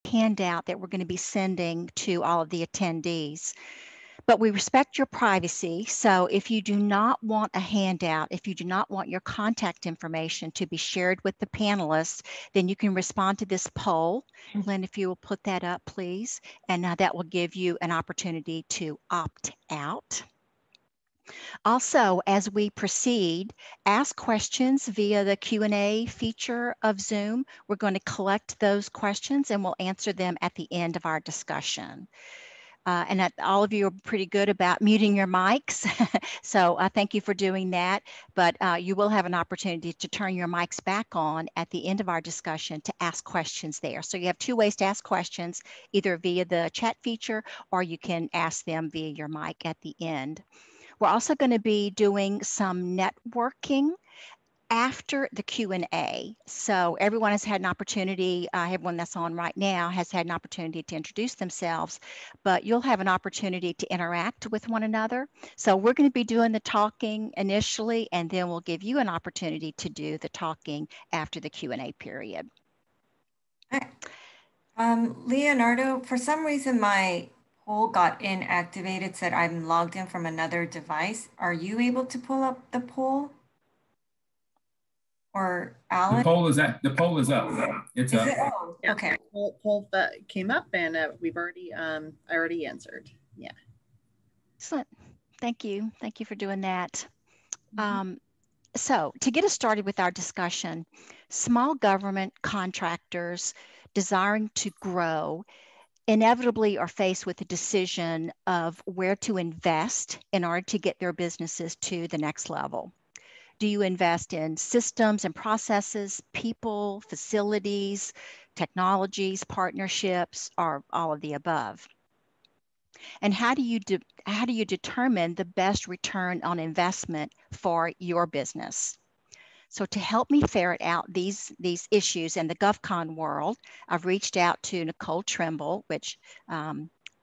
handout that we're going to be sending to all of the attendees. But we respect your privacy. So if you do not want a handout, if you do not want your contact information to be shared with the panelists, then you can respond to this poll. Lynn, if you will put that up, please. And that will give you an opportunity to opt out. Also, as we proceed, ask questions via the Q&A feature of Zoom. We're going to collect those questions and we'll answer them at the end of our discussion. And all of you are pretty good about muting your mics. So thank you for doing that. But you will have an opportunity to turn your mics back on at the end of our discussion to ask questions there. So you have two ways to ask questions, either via the chat feature or you can ask them via your mic at the end. We're also going to be doing some networking after the Q&A. So everyone has had an opportunity, everyone that's on right now has had an opportunity to introduce themselves, but you'll have an opportunity to interact with one another. So we're going to be doing the talking initially, and then we'll give you an opportunity to do the talking after the Q&A period. Hi. Leonardo, for some reason my poll got inactivated, said I'm logged in from another device. Are you able to pull up the poll? Or Alan? The poll is up. It's up. Oh, yeah. Okay. Poll that came up, and we've already I already answered. Yeah. Excellent. Thank you. Thank you for doing that. So to get us started with our discussion, small government contractors desiring to grow inevitably are faced with the decision of where to invest in order to get their businesses to the next level. Do you invest in systems and processes, people, facilities, technologies, partnerships, or all of the above? And how do you determine the best return on investment for your business? So to help me ferret out these issues in the GovCon world, I've reached out to Nicole Trimble, which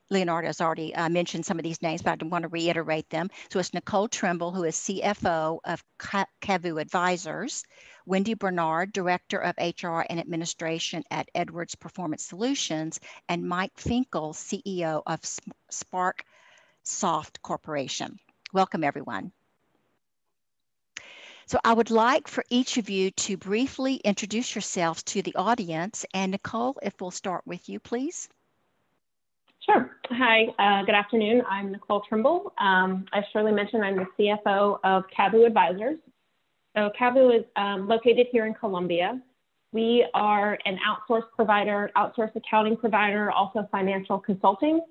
Leonardo has already mentioned some of these names, but I want to reiterate them. So it's Nicole Trimble, who is CFO of Cavu Advisors, Wendy Bernard, Director of HR and Administration at Edwards Performance Solutions, and Mike Finkel, CEO of Spark Soft Corporation. Welcome, everyone. So I would like for each of you to briefly introduce yourselves to the audience. And Nicole, if we'll start with you, please. Sure. Hi, good afternoon. I'm Nicole Trimble. As Shirley mentioned, I'm the CFO of Cavu Advisors. So Cavu is located here in Columbia. We are an outsource provider, outsource accounting provider, also financial consulting,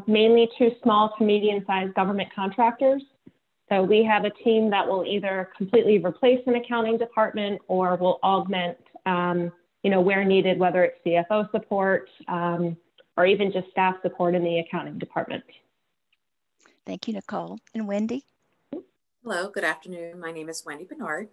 mainly to small to medium-sized government contractors. So we have a team that will either completely replace an accounting department or will augment, where needed, whether it's CFO support or even just staff support in the accounting department. Thank you, Nicole. And Wendy? Hello, good afternoon. My name is Wendy Bernard.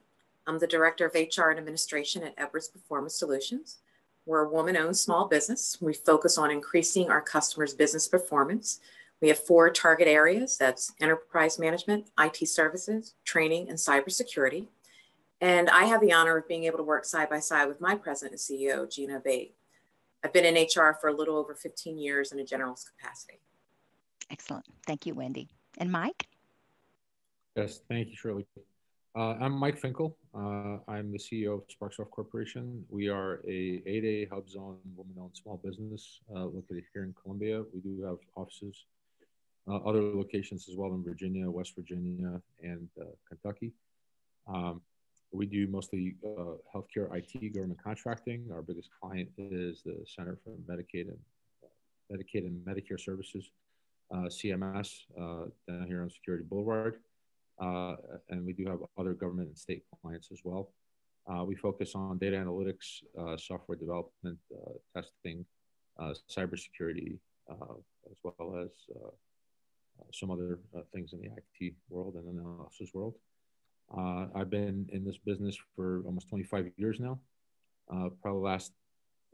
I'm the Director of HR and Administration at Edwards Performance Solutions. We're a woman-owned small business. We focus on increasing our customers' business performance. We have 4 target areas. That's enterprise management, IT services, training, and cybersecurity. And I have the honor of being able to work side by side with my president and CEO, Gina Bate. I've been in HR for a little over 15 years in a generalist capacity. Excellent. Thank you, Wendy. And Mike? Yes, thank you, Shirley. I'm Mike Finkel. I'm the CEO of Sparksoft Corporation. We are a 8A Hub Zone woman-owned small business located here in Columbia. We do have offices, other locations as well in Virginia, West Virginia, and Kentucky. We do mostly healthcare IT government contracting. Our biggest client is the Center for Medicaid and Medicare Services, CMS, down here on Security Boulevard. And we do have other government and state clients as well. We focus on data analytics, software development, testing, cybersecurity, as well as some other things in the IT world and analysis world. I've been in this business for almost 25 years now, probably last,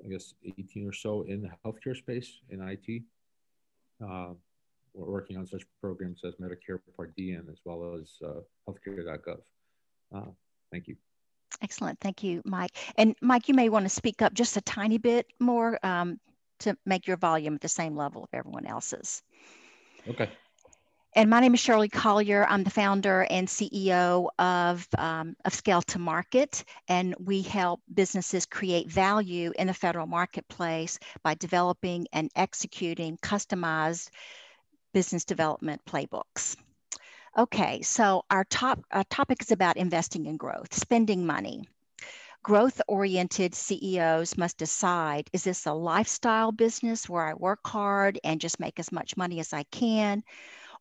18 or so in the healthcare space in IT. We're working on such programs as Medicare Part D and as well as healthcare.gov. Thank you. Excellent. Thank you, Mike. And Mike, you may want to speak up just a tiny bit more to make your volume at the same level of everyone else's. Okay. And my name is Shirley Collier. I'm the founder and CEO of Scale to Market, and we help businesses create value in the federal marketplace by developing and executing customized business development playbooks. Okay, so our topic is about investing in growth, spending money. Growth-oriented CEOs must decide, is this a lifestyle business where I work hard and just make as much money as I can?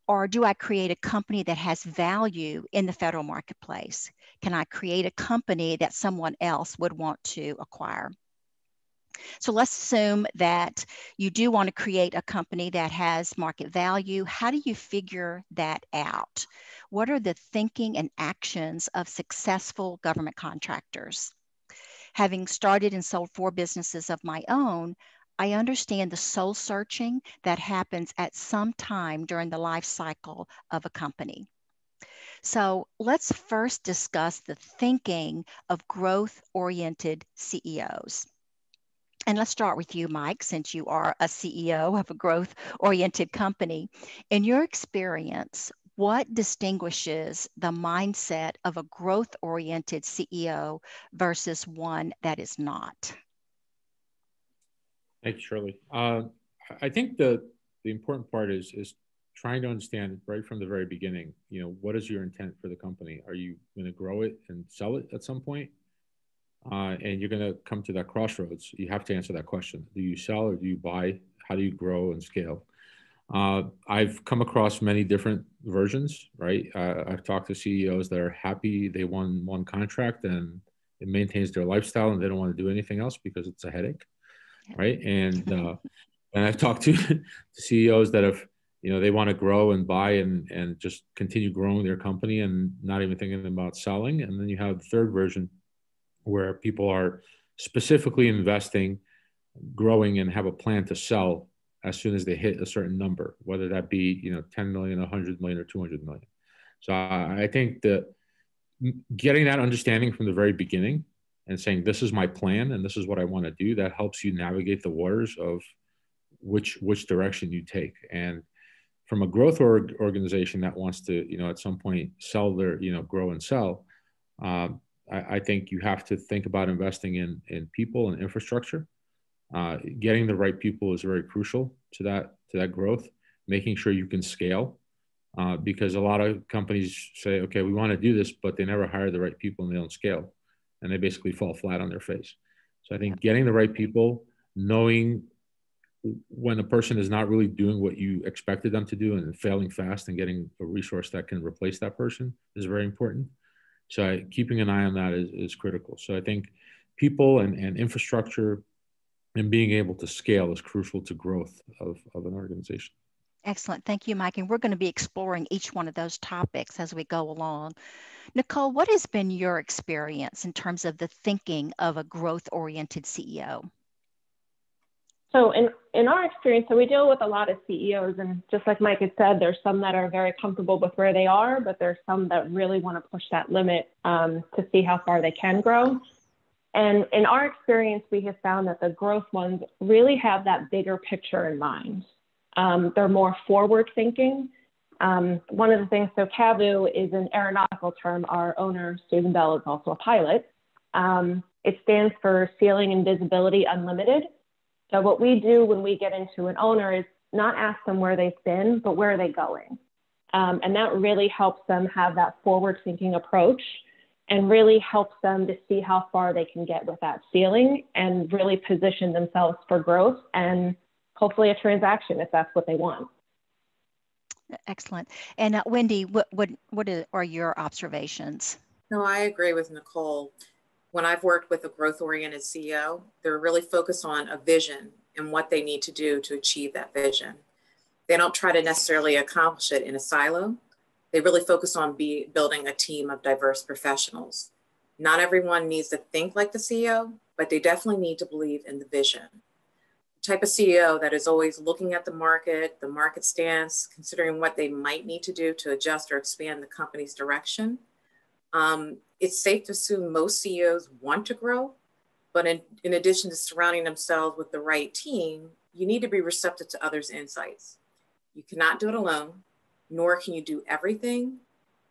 Or do I create a company that has value in the federal marketplace? Can I create a company that someone else would want to acquire? So let's assume that you do want to create a company that has market value. How do you figure that out? What are the thinking and actions of successful government contractors? Having started and sold 4 businesses of my own, I understand the soul searching that happens at some time during the life cycle of a company. So let's first discuss the thinking of growth-oriented CEOs. And let's start with you, Mike, since you are a CEO of a growth-oriented company. In your experience, what distinguishes the mindset of a growth-oriented CEO versus one that is not? Thank you, Shirley. I think the important part is trying to understand right from the very beginning, what is your intent for the company? Are you going to grow it and sell it at some point? And you're going to come to that crossroads. You have to answer that question. Do you sell or do you buy? How do you grow and scale? I've come across many different versions, right? I've talked to CEOs that are happy they won one contract and it maintains their lifestyle and they don't want to do anything else because it's a headache, right? And I've talked to CEOs that have, they want to grow and buy and just continue growing their company and not even thinking about selling. And then you have the third version where people are specifically investing, growing, and have a plan to sell as soon as they hit a certain number, whether that be 10 million, 100 million, or 200 million. So I think that getting that understanding from the very beginning and saying, this is my plan and this is what I want to do, that helps you navigate the waters of which direction you take. And from a growth organization that wants to, at some point sell their, grow and sell, I think you have to think about investing in people and infrastructure. Getting the right people is very crucial to that growth. Making sure you can scale, because a lot of companies say, okay, we want to do this, but they never hire the right people and they don't scale, and they basically fall flat on their face. So I think getting the right people, knowing when a person is not really doing what you expected them to do and failing fast, and getting a resource that can replace that person is very important. So keeping an eye on that is critical. So I think people and infrastructure and being able to scale is crucial to growth of an organization. Excellent. Thank you, Mike. And we're going to be exploring each one of those topics as we go along. Nicole, what has been your experience in terms of the thinking of a growth-oriented CEO? So in our experience, so we deal with a lot of CEOs, and just like Mike had said, there's some that are very comfortable with where they are, but there's some that really want to push that limit to see how far they can grow. And in our experience, we have found that the growth ones really have that bigger picture in mind. They're more forward thinking. One of the things, so CAVU is an aeronautical term. Our owner, Stephen Bell, is also a pilot. It stands for Ceiling and Visibility Unlimited. So what we do when we get into an owner is not ask them where they've been, but where are they going? And that really helps them have that forward thinking approach, and really helps them to see how far they can get with that ceiling and really position themselves for growth and hopefully a transaction if that's what they want. Excellent. And Wendy, what are your observations? No, I agree with Nicole. When I've worked with a growth-oriented CEO, they're really focused on a vision and what they need to do to achieve that vision. They don't try to necessarily accomplish it in a silo. They really focus on building a team of diverse professionals. Not everyone needs to think like the CEO, but they definitely need to believe in the vision. The type of CEO that is always looking at the market stance, considering what they might need to do to adjust or expand the company's direction. It's safe to assume most CEOs want to grow, but in addition to surrounding themselves with the right team, you need to be receptive to others' insights. You cannot do it alone, nor can you do everything.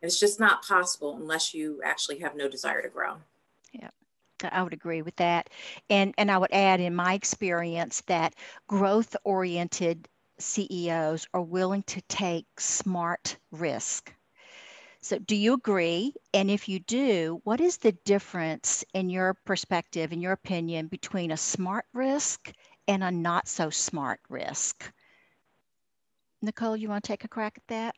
And it's just not possible unless you actually have no desire to grow. Yeah, I would agree with that. And I would add in my experience that growth-oriented CEOs are willing to take smart risk. So do you agree? And if you do, what is the difference in your perspective, in your opinion, between a smart risk and a not so smart risk? Nicole, you want to take a crack at that?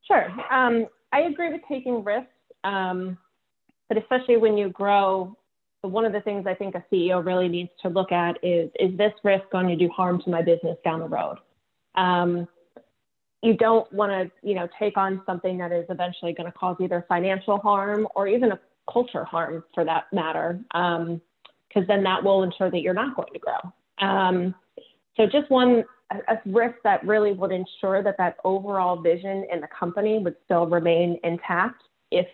Sure. I agree with taking risks, but especially when you grow, one of the things I think a CEO really needs to look at is this risk going to do harm to my business down the road? You don't want to, take on something that is eventually going to cause either financial harm or even a culture harm for that matter, because then that will ensure that you're not going to grow. So just a risk that really would ensure that overall vision in the company would still remain intact if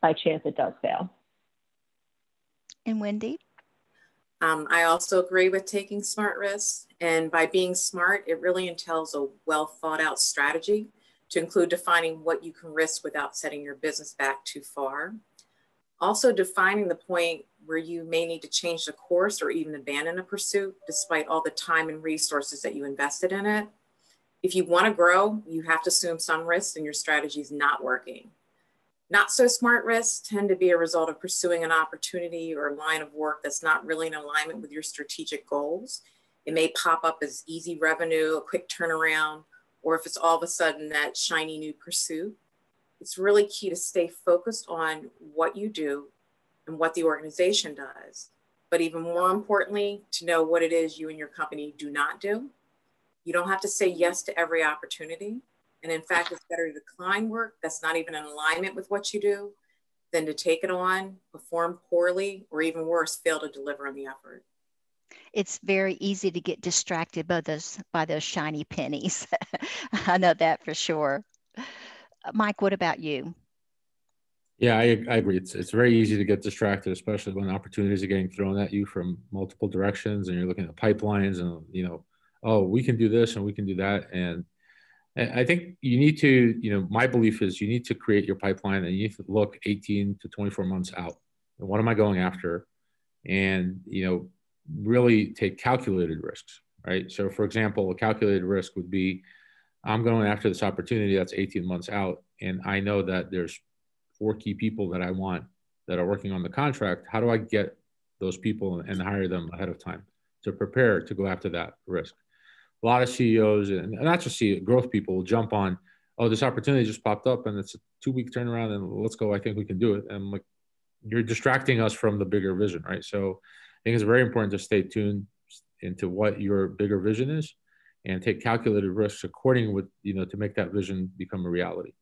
by chance it does fail. And Wendy? I also agree with taking smart risks. And by being smart, it really entails a well thought out strategy to include defining what you can risk without setting your business back too far. Also defining the point where you may need to change the course or even abandon a pursuit despite all the time and resources that you invested in it. If you want to grow, you have to assume some risks and your strategy is not working. Not so smart risks tend to be a result of pursuing an opportunity or line of work that's not really in alignment with your strategic goals. It may pop up as easy revenue, a quick turnaround, or if it's all of a sudden that shiny new pursuit. It's really key to stay focused on what you do and what the organization does. But even more importantly, to know what it is you and your company do not do. You don't have to say yes to every opportunity. And in fact, it's better to decline work that's not even in alignment with what you do than to take it on, perform poorly, or even worse, fail to deliver on the effort. It's very easy to get distracted by those shiny pennies. I know that for sure. Mike, what about you? Yeah, I agree. It's very easy to get distracted, especially when opportunities are getting thrown at you from multiple directions and you're looking at pipelines and, oh, we can do this and we can do that. And I think you need to, my belief is you need to create your pipeline and you need to look 18 to 24 months out. And what am I going after? And, really take calculated risks, right? So for example, a calculated risk would be, I'm going after this opportunity that's 18 months out. And I know that there's 4 key people that I want that are working on the contract. How do I get those people and hire them ahead of time to prepare to go after that risk? A lot of CEOs and not just CEO, growth people will jump on, oh, this opportunity just popped up and it's a 2-week turnaround and let's go. I think we can do it. And I'm like, you're distracting us from the bigger vision, right? So I think it's very important to stay tuned into what your bigger vision is and take calculated risks according with, to make that vision become a reality.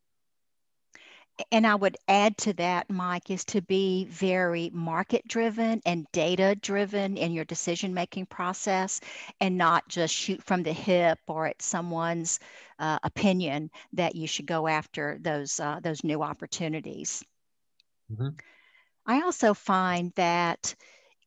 And I would add to that, Mike, is to be very market driven and data driven in your decision making process and not just shoot from the hip or at someone's opinion that you should go after those new opportunities. Mm-hmm. I also find that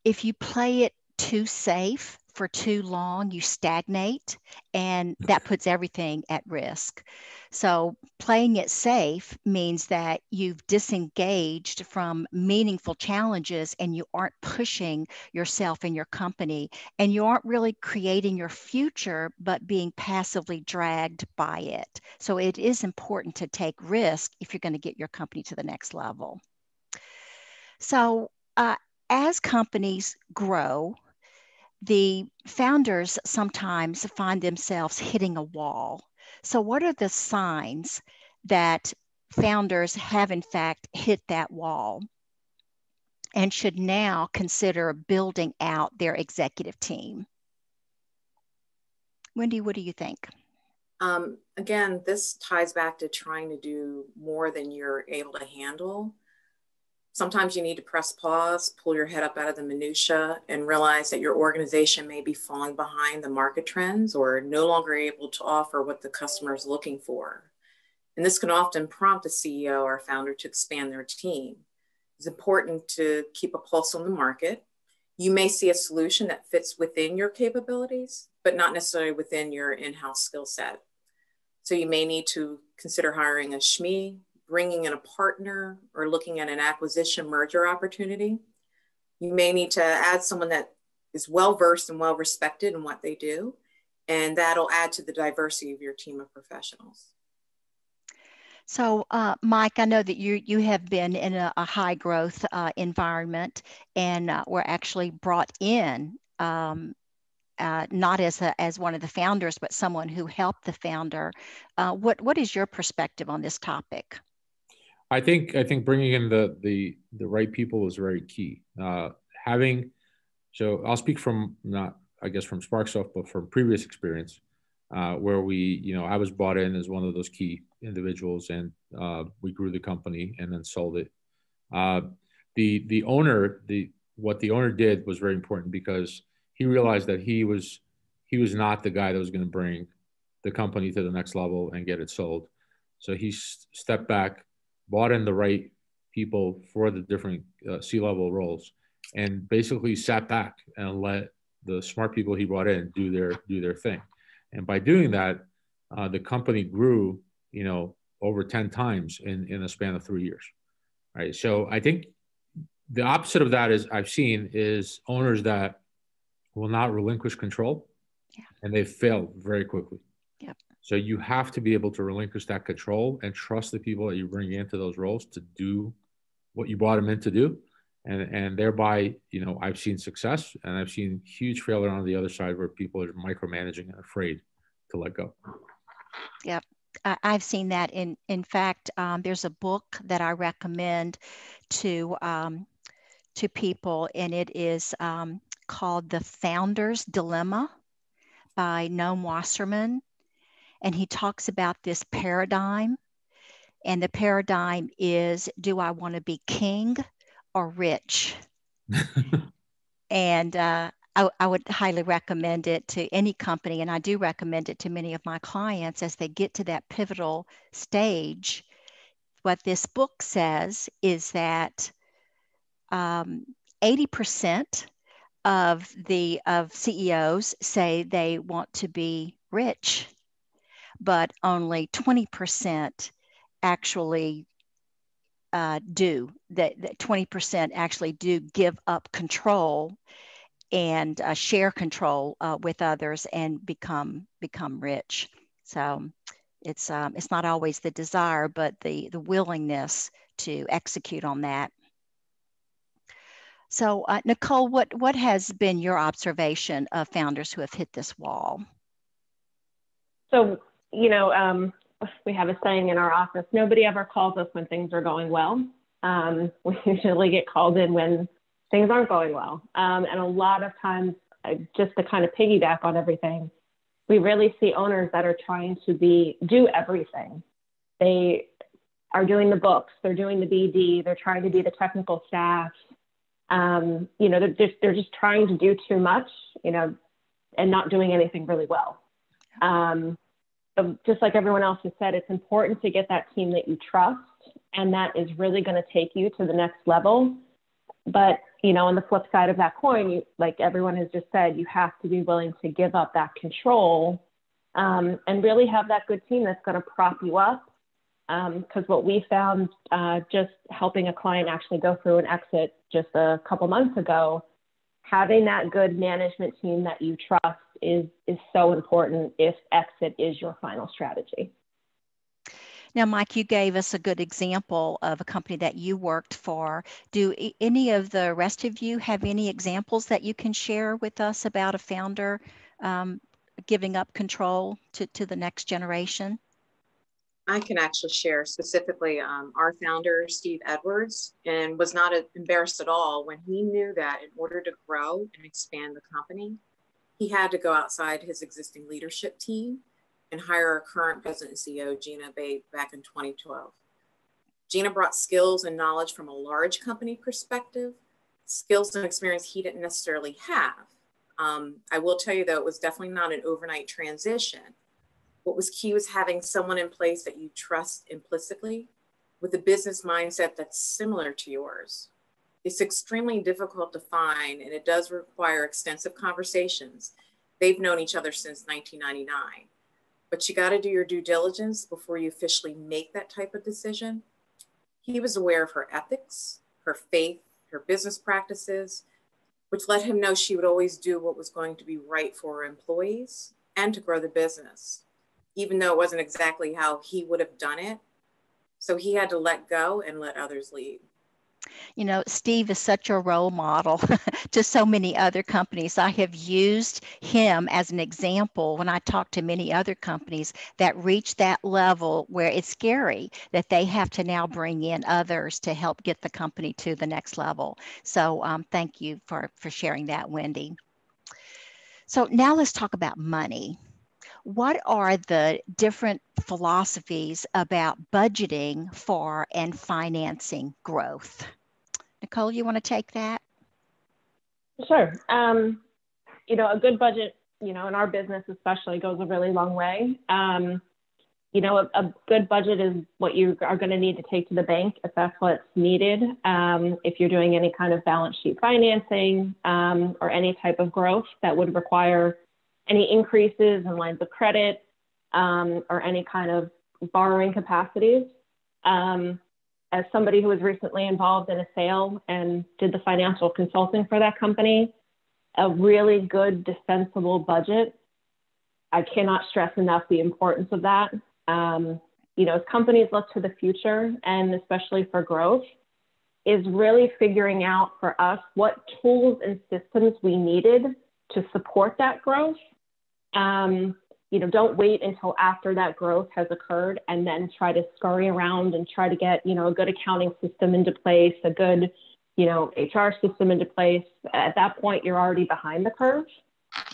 if you play it too safe for too long, you stagnate, and that puts everything at risk. So playing it safe means that you've disengaged from meaningful challenges and you aren't pushing yourself and your company, and you aren't really creating your future, but being passively dragged by it. So it is important to take risk if you're going to get your company to the next level. So as companies grow, the founders sometimes find themselves hitting a wall. So what are the signs that founders have in fact hit that wall and should now consider building out their executive team? Wendy, what do you think? Again, this ties back to trying to do more than you're able to handle. Sometimes you need to press pause, pull your head up out of the minutia, and realize that your organization may be falling behind the market trends or no longer able to offer what the customer is looking for. And this can often prompt a CEO or founder to expand their team. It's important to keep a pulse on the market. You may see a solution that fits within your capabilities, but not necessarily within your in-house skill set. So you may need to consider hiring a SME, bringing in a partner, or looking at an acquisition merger opportunity. You may need to add someone that is well-versed and well-respected in what they do, and that'll add to the diversity of your team of professionals. So, Mike, I know that you have been in a high growth environment, and were actually brought in not as one of the founders, but someone who helped the founder. What is your perspective on this topic? I think bringing in the right people is very key. So I'll speak from not, I guess, from Sparksoft, but from previous experience, where I was brought in as one of those key individuals, and we grew the company and then sold it. The owner, what the owner did was very important, because he realized that he was not the guy that was going to bring the company to the next level and get it sold. So he stepped back, brought in the right people for the different C-level roles, and basically sat back and let the smart people he brought in do their thing. And by doing that, the company grew, over 10 times in a span of 3 years, right? So I think the opposite of that I've seen is owners that will not relinquish control, and they fail very quickly. Yep. So you have to be able to relinquish that control and trust the people that you bring into those roles to do what you brought them in to do. And thereby, I've seen success, and I've seen huge failure on the other side, where people are micromanaging and afraid to let go. Yep. I've seen that. In fact, there's a book that I recommend to people, and it is called The Founder's Dilemma by Noam Wasserman. And he talks about this paradigm. And the paradigm is, do I want to be king or rich? And I would highly recommend it to any company. And I do recommend it to many of my clients as they get to that pivotal stage. What this book says is that 80% of CEOs say they want to be rich, but only 20% actually do. That 20% actually do give up control and share control with others and become rich. So it's not always the desire, but the willingness to execute on that. So Nicole, what has been your observation of founders who have hit this wall? So, we have a saying in our office, nobody ever calls us when things are going well. We usually get called in when things aren't going well. And a lot of times, just to kind of piggyback on everything, we really see owners that are trying to do everything. They are doing the books, they're doing the BD, they're trying to be the technical staff. They're just trying to do too much, and not doing anything really well. So just like everyone else has said, it's important to get that team that you trust, and that is really going to take you to the next level. But, on the flip side of that coin, like everyone has just said, you have to be willing to give up that control and really have that good team that's going to prop you up. Because what we found just helping a client actually go through an exit just a couple months ago, having that good management team that you trust is so important if exit is your final strategy. Now, Mike, you gave us a good example of a company that you worked for. Do any of the rest of you have any examples that you can share with us about a founder giving up control to the next generation? I can actually share specifically our founder, Steve Edwards, and was not embarrassed at all when he knew that in order to grow and expand the company, he had to go outside his existing leadership team and hire our current president and CEO, Gina Babe, back in 2012. Gina brought skills and knowledge from a large company perspective, skills and experience he didn't necessarily have. I will tell you, though, it was definitely not an overnight transition. What was key was having someone in place that you trust implicitly with a business mindset that's similar to yours. It's extremely difficult to find, and it does require extensive conversations. They've known each other since 1999, but you got to do your due diligence before you officially make that type of decision. He was aware of her ethics, her faith, her business practices, which let him know she would always do what was going to be right for her employees and to grow the business, even though it wasn't exactly how he would have done it. So he had to let go and let others lead. You know, Steve is such a role model to so many other companies. I have used him as an example when I talk to many other companies that reach that level where it's scary that they have to now bring in others to help get the company to the next level. So thank you for sharing that, Wendy. So now let's talk about money. What are the different philosophies about budgeting for and financing growth? Nicole, you want to take that? Sure. You know, a good budget, you know, in our business especially goes a really long way. You know, a good budget is what you are going to need to take to the bank if that's what's needed. If you're doing any kind of balance sheet financing or any type of growth that would require any increases in lines of credit or any kind of borrowing capacities. As somebody who was recently involved in a sale and did the financial consulting for that company, a really good defensible budget, I cannot stress enough the importance of that. You know, as companies look to the future, and especially for growth, is really figuring out for us what tools and systems we needed to support that growth. You know, don't wait until after that growth has occurred and then try to scurry around and try to get, you know, a good accounting system into place, a good, you know, HR system into place. At that point, you're already behind the curve,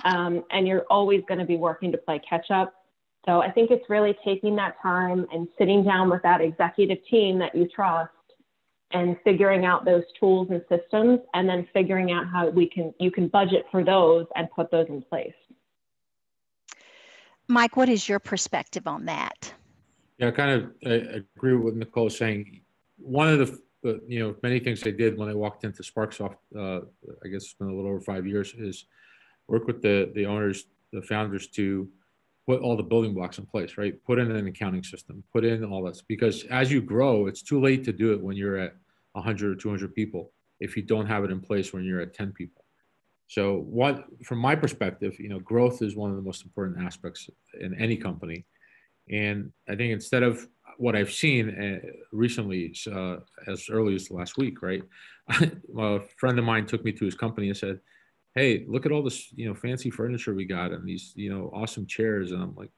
and you're always going to be working to play catch up. So I think it's really taking that time and sitting down with that executive team that you trust and figuring out those tools and systems, and then figuring out how you can budget for those and put those in place. Mike, what is your perspective on that? Yeah, I kind of agree with what Nicole was saying. One of the you know, many things I did when I walked into SparkSoft, I guess it's been a little over 5 years, is work with the owners, the founders, to put all the building blocks in place, right? Put in an accounting system, put in all this, because as you grow, it's too late to do it when you're at 100 or 200 people if you don't have it in place when you're at 10 people. So from my perspective, you know, growth is one of the most important aspects in any company. And I think instead of what I've seen recently, as early as last week, right? A friend of mine took me to his company and said, "Hey, look at all this, you know, fancy furniture we got and these, you know, awesome chairs." And I'm like,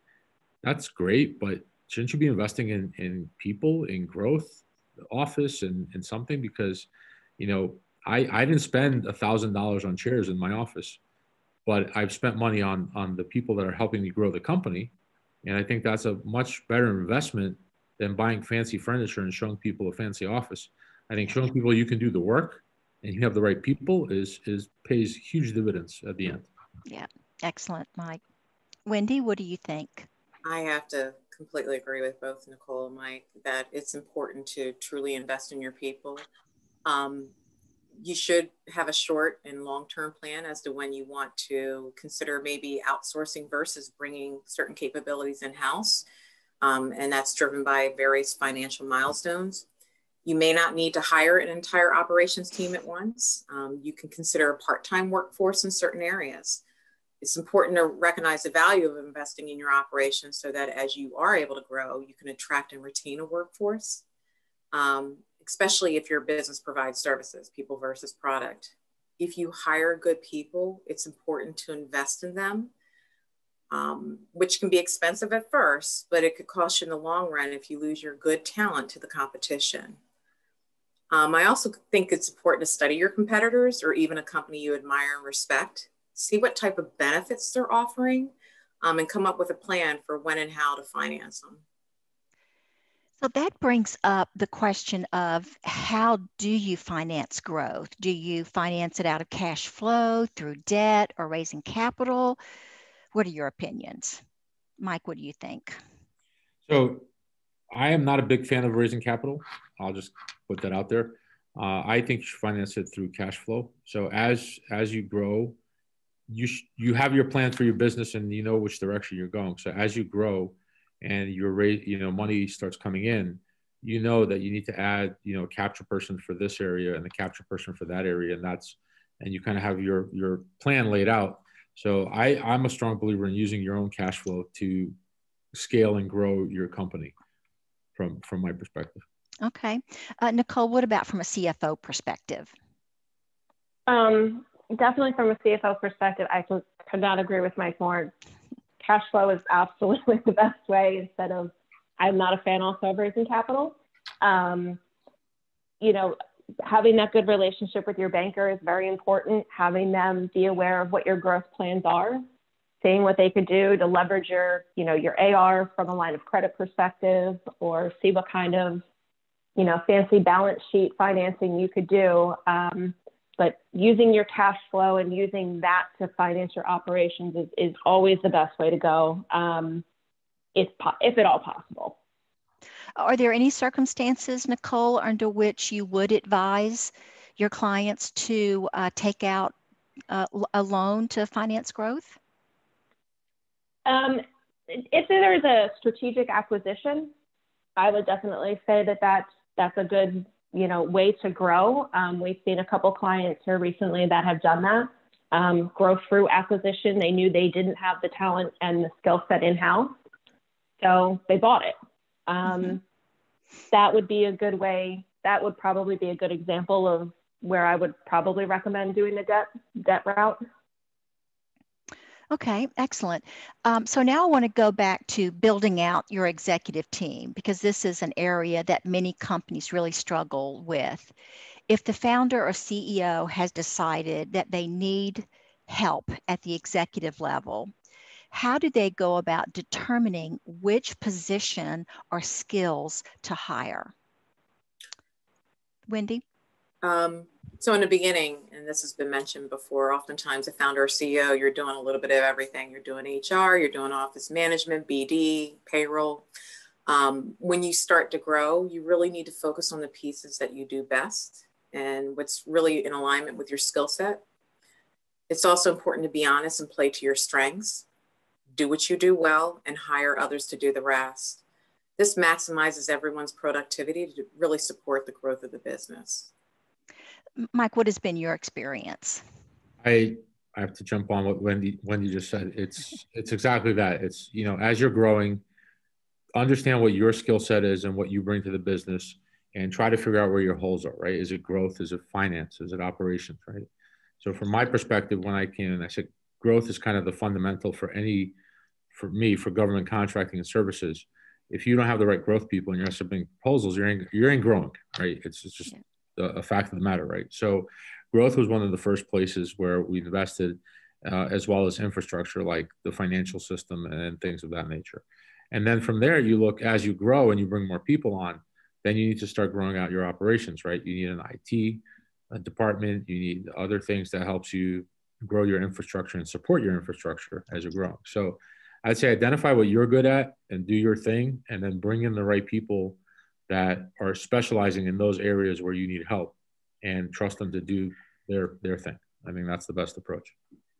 "That's great, but shouldn't you be investing in people, in growth, the office, and something?" Because, you know, I didn't spend $1,000 on chairs in my office, but I've spent money on the people that are helping me grow the company. And I think that's a much better investment than buying fancy furniture and showing people a fancy office. I think showing people you can do the work and you have the right people pays huge dividends at the end. Yeah, excellent, Mike. Wendy, what do you think? I have to completely agree with both Nicole and Mike that it's important to truly invest in your people. You should have a short and long-term plan as to when you want to consider maybe outsourcing versus bringing certain capabilities in-house. And that's driven by various financial milestones. You may not need to hire an entire operations team at once. You can consider a part-time workforce in certain areas. It's important to recognize the value of investing in your operations so that as you are able to grow, you can attract and retain a workforce. Especially if your business provides services, people versus product. If you hire good people, it's important to invest in them, which can be expensive at first, but it could cost you in the long run if you lose your good talent to the competition. I also think it's important to study your competitors or even a company you admire and respect, see what type of benefits they're offering, and come up with a plan for when and how to finance them. So that brings up the question of how do you finance growth? Do you finance it out of cash flow, through debt, or raising capital? What are your opinions? Mike, what do you think? So I am not a big fan of raising capital. I'll just put that out there. I think you should finance it through cash flow. So as you grow, you have your plan for your business and you know which direction you're going. So as you grow and your rate, money starts coming in, you know that you need to add, a capture person for this area and the capture person for that area. And you kind of have your plan laid out. So I'm a strong believer in using your own cash flow to scale and grow your company from my perspective. Okay. Nicole, what about from a CFO perspective? Definitely from a CFO perspective, I could not agree with Mike more. Cash flow is absolutely the best way instead of, I'm not a fan also of raising capital. Having that good relationship with your banker is very important. Having them be aware of what your growth plans are, seeing what they could do to leverage your AR from a line of credit perspective, or see what kind of, fancy balance sheet financing you could do. But using your cash flow and using that to finance your operations is always the best way to go, if at all possible. Are there any circumstances, Nicole, under which you would advise your clients to take out a loan to finance growth? If there's a strategic acquisition, I would definitely say that's a good way to grow. We've seen a couple clients here recently that have done that, growth through acquisition. They knew they didn't have the talent and the skill set in-house, so they bought it. That would be a good way. That would probably be a good example of where I would probably recommend doing the debt route. Okay, excellent. So now I want to go back to building out your executive team, because this is an area that many companies really struggle with. If the founder or CEO has decided that they need help at the executive level, how do they go about determining which position or skills to hire? Wendy? So in the beginning, and this has been mentioned before, oftentimes a founder or CEO, you're doing a little bit of everything. You're doing HR, you're doing office management, BD, payroll. When you start to grow, you really need to focus on the pieces that you do best and what's really in alignment with your skill set. It's also important to be honest and play to your strengths. Do what you do well and hire others to do the rest. This maximizes everyone's productivity to really support the growth of the business. Mike, what has been your experience? I have to jump on what Wendy just said. It's exactly that. It's, as you're growing, understand what your skill set is and what you bring to the business, and try to figure out where your holes are, right? Is it growth? Is it finance? Is it operations, right? So from my perspective, when I came in, I said, growth is kind of the fundamental for government contracting and services. If you don't have the right growth people and you're submitting proposals, you ain't growing, right? It's just a fact of the matter, right? So growth was one of the first places where we invested, as well as infrastructure like the financial system and things of that nature. And then from there, you look, as you grow and you bring more people on, then you need to start growing out your operations, right? You need an IT department, you need other things that helps you grow your infrastructure and support your infrastructure as you grow. So I'd say identify what you're good at and do your thing, and then bring in the right people that are specializing in those areas where you need help, and trust them to do their thing. I think that's the best approach.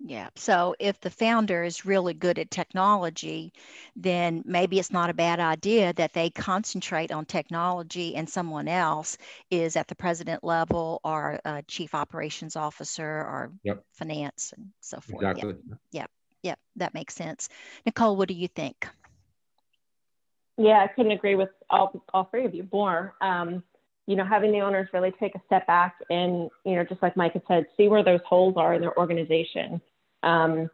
Yeah. So if the founder is really good at technology, then maybe it's not a bad idea that they concentrate on technology and someone else is at the president level or a chief operations officer or finance and so forth. Exactly. Yep. That makes sense. Nicole, what do you think? Yeah, I couldn't agree with all three of you more. Having the owners really take a step back and, just like Mike had said, see where those holes are in their organization. From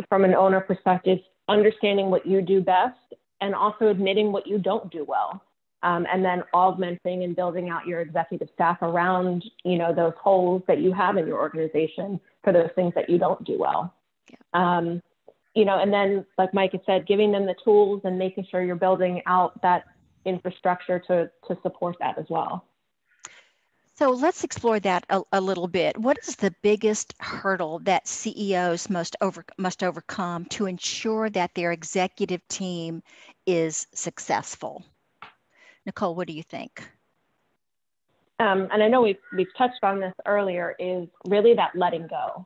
an owner perspective, understanding what you do best and also admitting what you don't do well. And then augmenting and building out your executive staff around, those holes that you have in your organization for those things that you don't do well. Yeah. And then, like Mike had said, giving them the tools and making sure you're building out that infrastructure to support that as well. So let's explore that a little bit. What is the biggest hurdle that CEOs must overcome to ensure that their executive team is successful? Nicole, what do you think? and I know we've touched on this earlier, is really that letting go.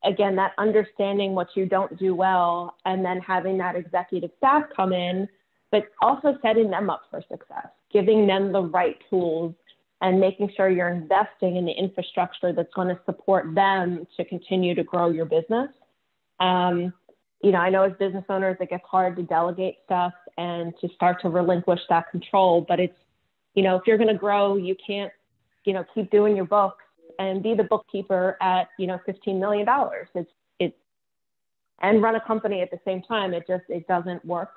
Again, that understanding what you don't do well, and then having that executive staff come in, but also setting them up for success, giving them the right tools, and making sure you're investing in the infrastructure that's going to support them to continue to grow your business. You know, I know as business owners, it gets hard to delegate stuff and to start to relinquish that control, but it's, you know, if you're going to grow, you can't, you know, keep doing your books and be the bookkeeper at, you know, $15 million. And run a company at the same time. It doesn't work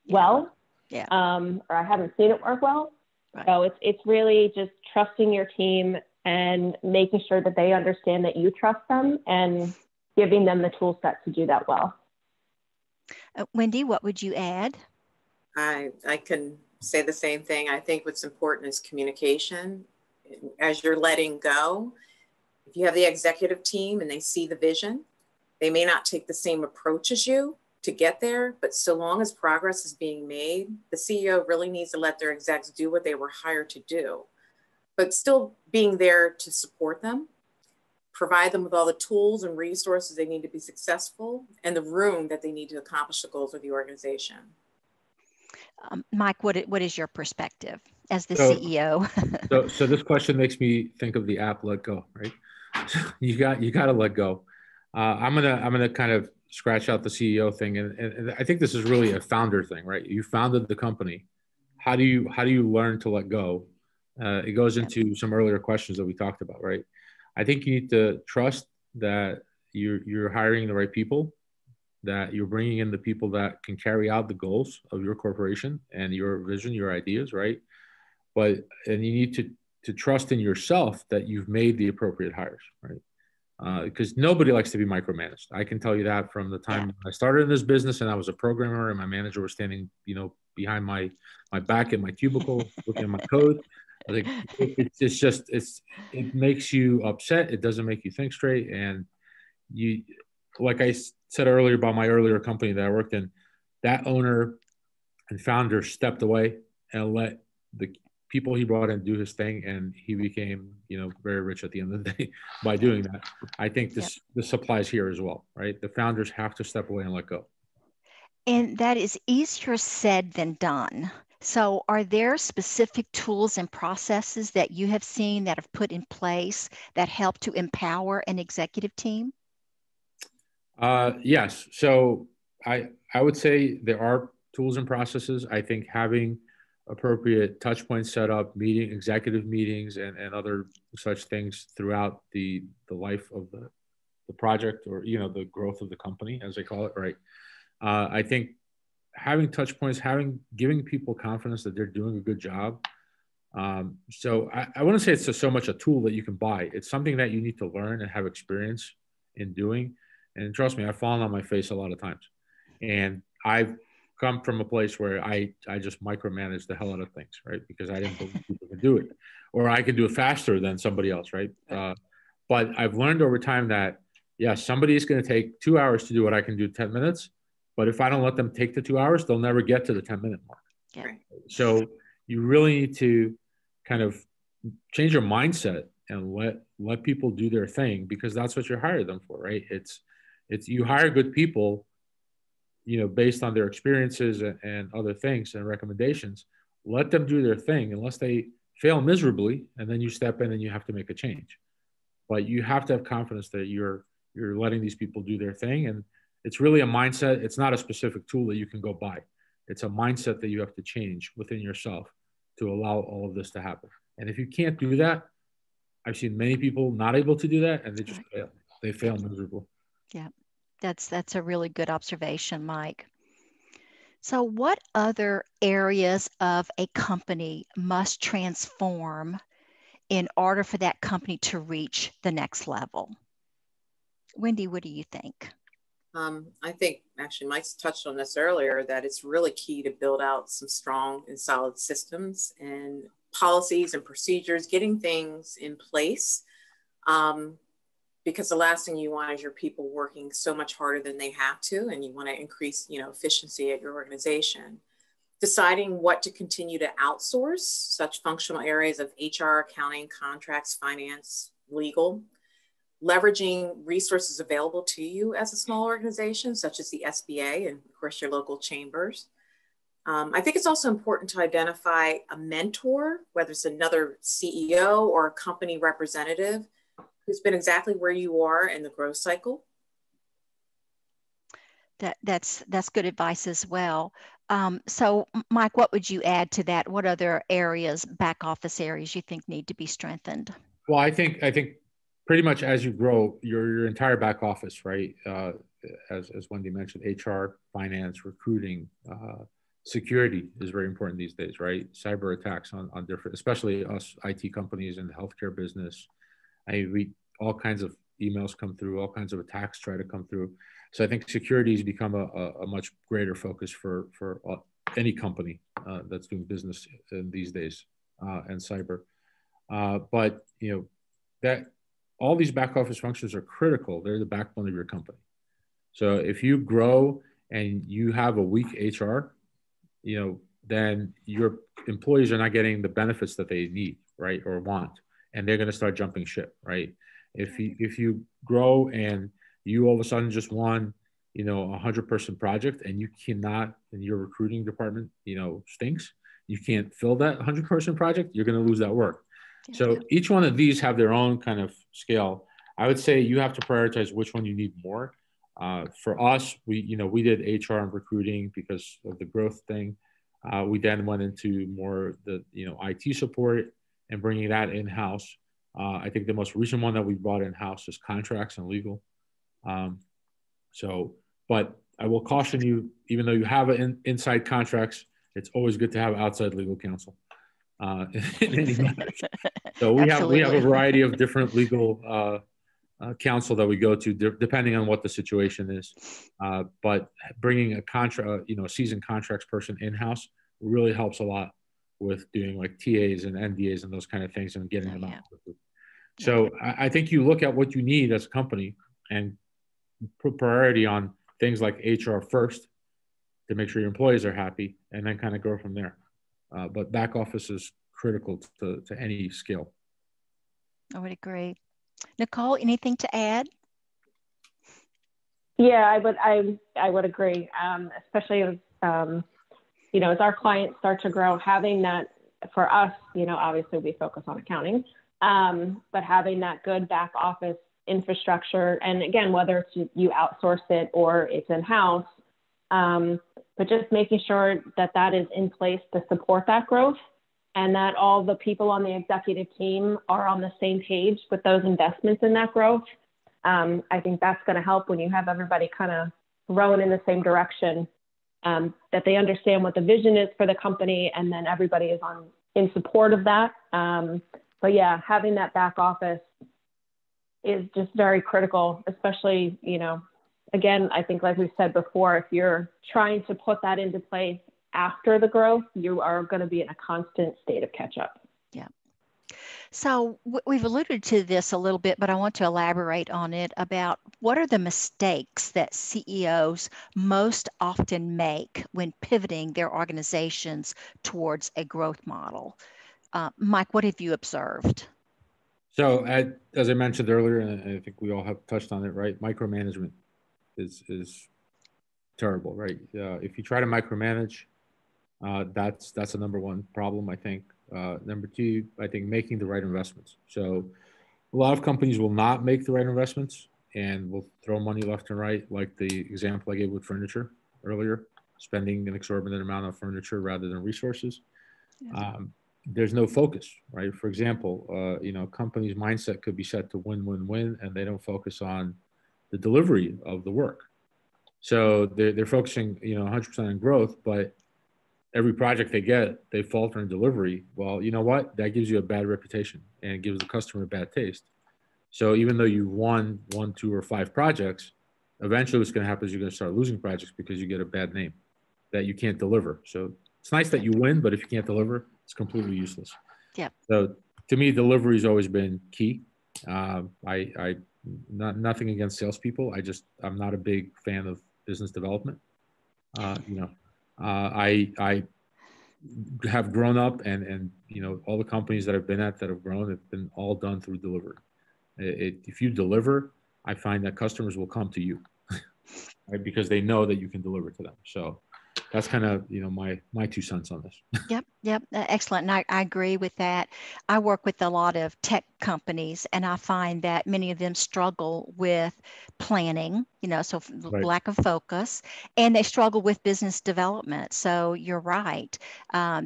well. Yeah. Or I haven't seen it work well. Right. So it's really just trusting your team and making sure that they understand that you trust them and giving them the tool set to do that well. Wendy, what would you add? I can say the same thing. I think what's important is communication. As you're letting go, if you have the executive team and they see the vision, they may not take the same approach as you to get there, but so long as progress is being made, the CEO really needs to let their execs do what they were hired to do, but still being there to support them, provide them with all the tools and resources they need to be successful, and the room that they need to accomplish the goals of the organization. Mike, what is your perspective as the CEO? So this question makes me think of the app Let Go, right? You got to let go. I'm gonna kind of scratch out the CEO thing, and I think this is really a founder thing, right? You founded the company. How do you learn to let go? It goes into some earlier questions that we talked about, right? I think you need to trust that you're hiring the right people, that you're bringing in the people that can carry out the goals of your corporation and your vision, your ideas, right? And you need to trust in yourself that you've made the appropriate hires, right? Because nobody likes to be micromanaged. I can tell you that from the time I started in this business and I was a programmer and my manager was standing, you know, behind my back in my cubicle, looking at my code. I think it makes you upset. It doesn't make you think straight. And you, like I said earlier about my earlier company that I worked in, that owner and founder stepped away and let the people he brought in do his thing, and he became, you know, very rich at the end of the day by doing that. I think this applies here as well, right? The founders have to step away and let go. And that is easier said than done. So are there specific tools and processes that you have seen that have put in place that help to empower an executive team? Yes. So I would say there are tools and processes. I think having appropriate touch points set up, executive meetings and other such things throughout the life of the project, or, you know, the growth of the company, as they call it, right? I think having touch points, giving people confidence that they're doing a good job. So I wouldn't say it's so much a tool that you can buy. It's something that you need to learn and have experience in doing. And trust me, I've fallen on my face a lot of times. And I've come from a place where I just micromanage the hell out of things, right? Because I didn't believe people could do it, or I could do it faster than somebody else, right? But I've learned over time that, yes, somebody is going to take 2 hours to do what I can do 10 minutes. But if I don't let them take the 2 hours, they'll never get to the 10-minute mark. Yeah. So you really need to kind of change your mindset and let people do their thing, because that's what you hired them for, right? It's you hire good people, you know, based on their experiences and other things and recommendations. Let them do their thing unless they fail miserably, and then you step in and you have to make a change. But you have to have confidence that you're letting these people do their thing. And it's really a mindset. It's not a specific tool that you can go buy. It's a mindset that you have to change within yourself to allow all of this to happen. And if you can't do that, I've seen many people not able to do that, and they just fail. They fail miserably. Yeah, that's a really good observation, Mike. So what other areas of a company must transform in order for that company to reach the next level? Wendy, what do you think? I think actually Mike's touched on this earlier, that it's really key to build out some strong and solid systems and policies and procedures, getting things in place. Because the last thing you want is your people working so much harder than they have to, and you want to increase, you know, efficiency at your organization. deciding what to continue to outsource, such functional areas of HR, accounting, contracts, finance, legal, leveraging resources available to you as a small organization, such as the SBA and of course your local chambers. I think it's also important to identify a mentor, whether it's another CEO or a company representative who's been exactly where you are in the growth cycle. That's good advice as well. So Mike, what would you add to that? What other areas, back office areas, you think need to be strengthened? Well, I think pretty much as you grow, your entire back office, right? As Wendy mentioned, HR, finance, recruiting, security is very important these days, right? Cyber attacks on different, especially us IT companies in the healthcare business. I read all kinds of emails come through, all kinds of attacks try to come through. So I think security has become a much greater focus for any company that's doing business in these days, and cyber. But you know, that all these back office functions are critical. They're the backbone of your company. So if you grow and you have a weak HR, you know, then your employees are not getting the benefits that they need, right, or want, and they're going to start jumping ship, right? If you grow and you all of a sudden just won, you know, 100-person project, and you cannot, and your recruiting department, you know, stinks, you can't fill that 100-person project, you're going to lose that work. Yeah. So each one of these have their own kind of scale. I would say you have to prioritize which one you need more. For us, we did HR and recruiting because of the growth thing. We then went into more the, you know, IT support and bringing that in-house. I think the most recent one that we brought in-house is contracts and legal. But I will caution you, even though you have inside contracts, it's always good to have outside legal counsel. In any matter. So we have a variety of different legal counsel that we go to, depending on what the situation is. But bringing a seasoned contracts person in-house really helps a lot with doing like TAs and NDAs and those kind of things and getting them out quickly. So I think you look at what you need as a company and put priority on things like HR first to make sure your employees are happy, and then kind of grow from there. But back office is critical to any scale. I would agree. Nicole, anything to add? Yeah, I would agree, especially as, you know, as our clients start to grow, having that, for us, you know, obviously we focus on accounting, but having that good back office infrastructure, and again, whether it's you outsource it or it's in-house, but just making sure that that is in place to support that growth, and that all the people on the executive team are on the same page with those investments in that growth. I think that's going to help when you have everybody kind of rowing in the same direction, that they understand what the vision is for the company, and then everybody is in support of that. But yeah, having that back office is just very critical, especially, you know, again, I think like we said before, if you're trying to put that into place after the growth, you are going to be in a constant state of catch up. Yeah. So we've alluded to this a little bit, but I want to elaborate on it about what are the mistakes that CEOs most often make when pivoting their organizations towards a growth model. Mike, what have you observed? So as I mentioned earlier, and I think we all have touched on it, right? Micromanagement is terrible, right? If you try to micromanage, that's the number one problem, I think. Number two, I think making the right investments. So a lot of companies will not make the right investments and will throw money left and right, like the example I gave with furniture earlier, spending an exorbitant amount on furniture rather than resources. Yes. There's no focus, right? For example, you know, company's mindset could be set to win, win, win, and they don't focus on the delivery of the work. So they're focusing, you know, 100% on growth, but every project they get, they falter in delivery. Well, you know what? That gives you a bad reputation and gives the customer a bad taste. So even though you won 1, 2, or 5 projects, eventually what's going to happen is you're going to start losing projects because you get a bad name that you can't deliver. So it's nice that you win, but if you can't deliver, it's completely useless. Yeah. So to me, delivery has always been key. Nothing against salespeople. I'm not a big fan of business development. You know, I have grown up, and you know, all the companies that I've been at that have grown have been all done through delivery. If you deliver, I find that customers will come to you, right? Because they know that you can deliver to them. So that's kind of, you know, my 2 cents on this. Yep, excellent. And I agree with that. I work with a lot of tech companies, and I find that many of them struggle with planning, you know, so Right. lack of focus, and they struggle with business development. So you're right.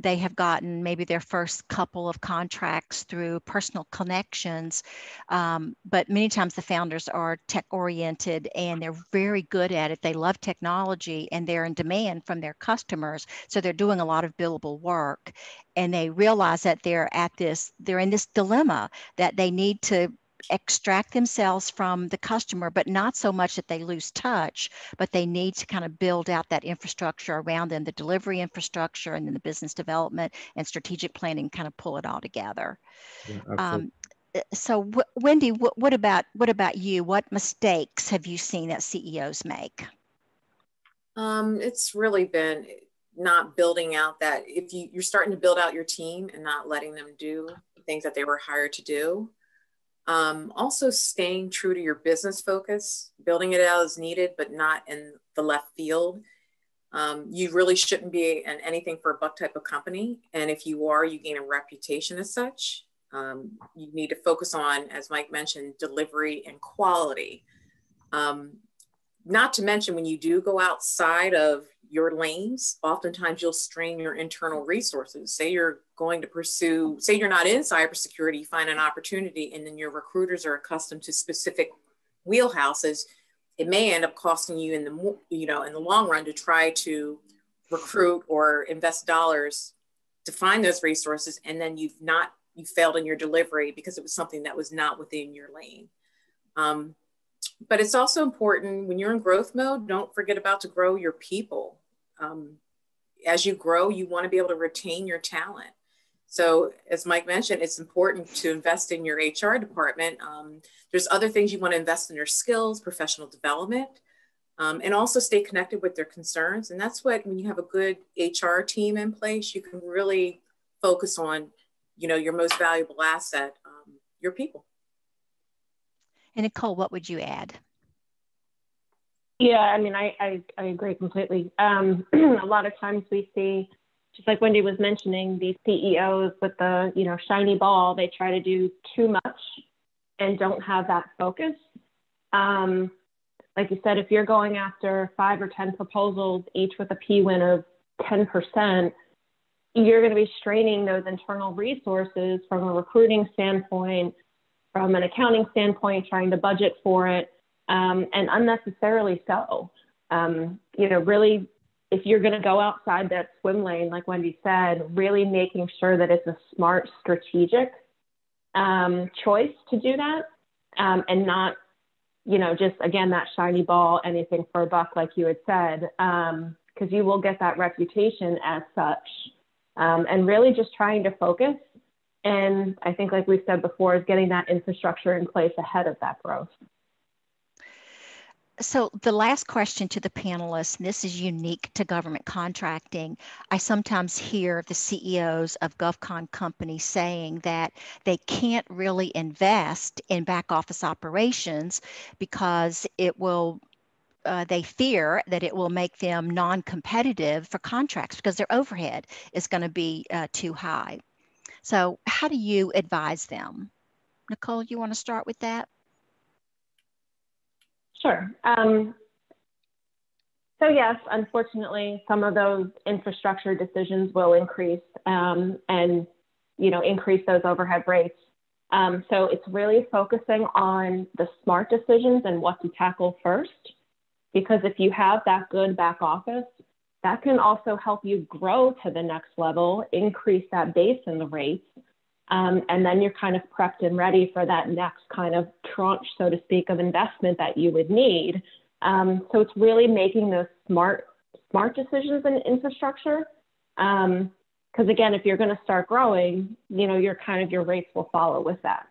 They have gotten maybe their first couple of contracts through personal connections, but many times the founders are tech oriented and they're very good at it. They love technology and they're in demand from their customers. So they're doing a lot of billable work, and they realize that they're in this dilemma that they need to extract themselves from the customer, but not so much that they lose touch, but they need to kind of build out that infrastructure around them, the delivery infrastructure, and then the business development and strategic planning, kind of pull it all together. Yeah, absolutely. So Wendy, what about you? What mistakes have you seen that CEOs make? It's really been not building out that, if you're starting to build out your team and not letting them do the things that they were hired to do. Also staying true to your business focus, building it out as needed, but not in the left field. You really shouldn't be an anything for a buck type of company. And if you are, you gain a reputation as such. You need to focus on, as Mike mentioned, delivery and quality. Not to mention, when you do go outside of your lanes, oftentimes you'll strain your internal resources. Say you're going to pursue, say you're not in cybersecurity, you find an opportunity, and then your recruiters are accustomed to specific wheelhouses. It may end up costing you in the long run to try to recruit or invest dollars to find those resources, and then you failed in your delivery because it was something that was not within your lane. But it's also important when you're in growth mode, don't forget about to grow your people. As you grow, you want to be able to retain your talent. So as Mike mentioned, it's important to invest in your HR department. There's other things you want to invest in their skills, professional development, and also stay connected with their concerns. And that's what, when you have a good HR team in place, you can really focus on, your most valuable asset, your people. And Nicole, what would you add? Yeah, I mean, I agree completely. A lot of times we see, just like Wendy was mentioning, these CEOs with the, shiny ball, they try to do too much and don't have that focus. Like you said, if you're going after 5 or 10 proposals, each with a P-win of 10%, you're going to be straining those internal resources from a recruiting standpoint, from an accounting standpoint, trying to budget for it, and unnecessarily so. Really, if you're going to go outside that swim lane, like Wendy said, really making sure that it's a smart, strategic choice to do that, and not, just, again, that shiny ball, anything for a buck, like you had said, because you will get that reputation as such. And really just trying to focus. And I think, like we've said before, is getting that infrastructure in place ahead of that growth. So the last question to the panelists, and this is unique to government contracting. I sometimes hear the CEOs of GovCon companies saying that they can't really invest in back office operations because they fear that it will make them non-competitive for contracts because their overhead is going to be too high. So how do you advise them? Nicole, you want to start with that? Sure. So yes, unfortunately, some of those infrastructure decisions will increase and increase those overhead rates. So it's really focusing on the smart decisions and what to tackle first. Because if you have that good back office, that can also help you grow to the next level, increase that base in the rates, and then you're kind of prepped and ready for that next kind of tranche, so to speak, of investment that you would need. So it's really making those smart decisions in infrastructure. Because again, if you're going to start growing, your rates will follow with that.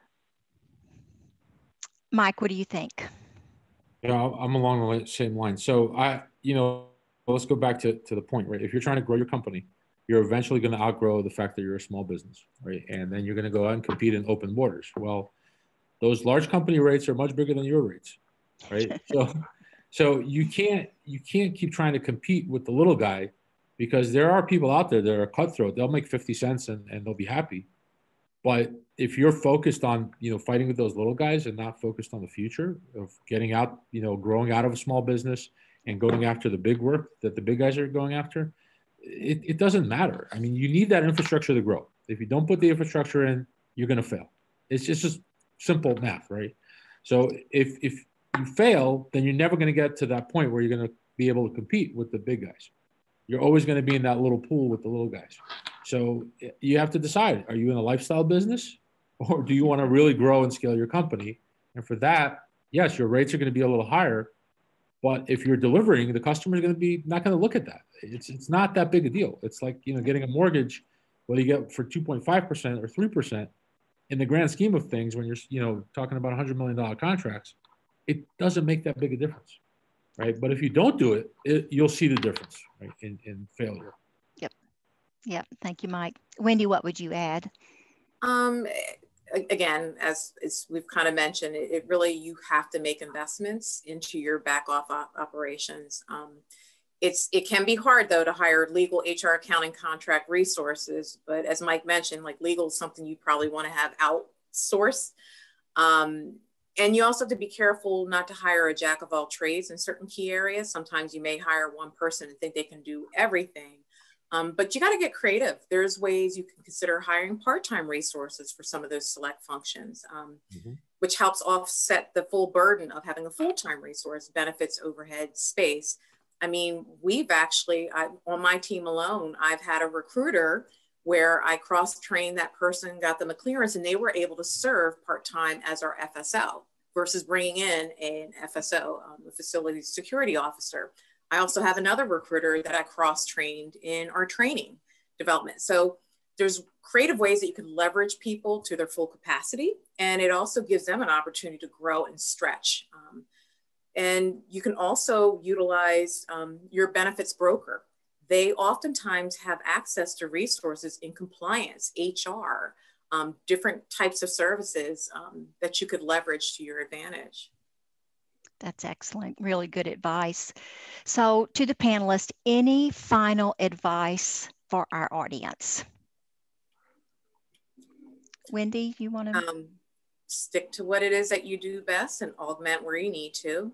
Mike, what do you think? Yeah, I'm along the same line. So let's go back to the point, right? If you're trying to grow your company, you're eventually going to outgrow the fact that you're a small business, right? And then you're going to go out and compete in open borders. Well, those large company rates are much bigger than your rates, right? So you can't keep trying to compete with the little guy, because there are people out there that are cutthroat. They'll make 50 cents and they'll be happy. But if you're focused on, fighting with those little guys and not focused on the future of getting out, growing out of a small business and going after the big work that the big guys are going after, it doesn't matter. I mean, you need that infrastructure to grow. If you don't put the infrastructure in, you're going to fail. It's just simple math, right? So if you fail, then you're never going to get to that point where you're going to be able to compete with the big guys. You're always going to be in that little pool with the little guys. So you have to decide, are you in a lifestyle business, or do you want to really grow and scale your company? And for that, yes, your rates are going to be a little higher, but if you're delivering, the customer is going to be not going to look at that. It's not that big a deal. It's like, getting a mortgage, whether you get for 2.5% or 3%, in the grand scheme of things, when you're, talking about $100 million contracts, it doesn't make that big a difference. Right. But if you don't do it, you'll see the difference, right, in failure. Yep. Thank you, Mike. Wendy, what would you add? Again, as we've kind of mentioned, it really, you have to make investments into your back office operations. It can be hard, though, to hire legal, HR, accounting, contract resources. But as Mike mentioned, like, legal is something you probably want to have outsourced. And you also have to be careful not to hire a jack of all trades in certain key areas. Sometimes you may hire one person and think they can do everything. But you got to get creative. There's ways you can consider hiring part-time resources for some of those select functions, which helps offset the full burden of having a full-time resource, benefits, overhead, space. I mean, we've actually, on my team alone, I've had a recruiter where I cross-trained that person, got them a clearance, and they were able to serve part-time as our FSO versus bringing in an FSO, a facility security officer. I also have another recruiter that I cross-trained in our training development. So there's creative ways that you can leverage people to their full capacity, and it also gives them an opportunity to grow and stretch. And you can also utilize your benefits broker. They oftentimes have access to resources in compliance, HR, different types of services that you could leverage to your advantage. That's excellent. Really good advice. So to the panelists, any final advice for our audience? Wendy, you want to? Stick to what it is that you do best and augment where you need to.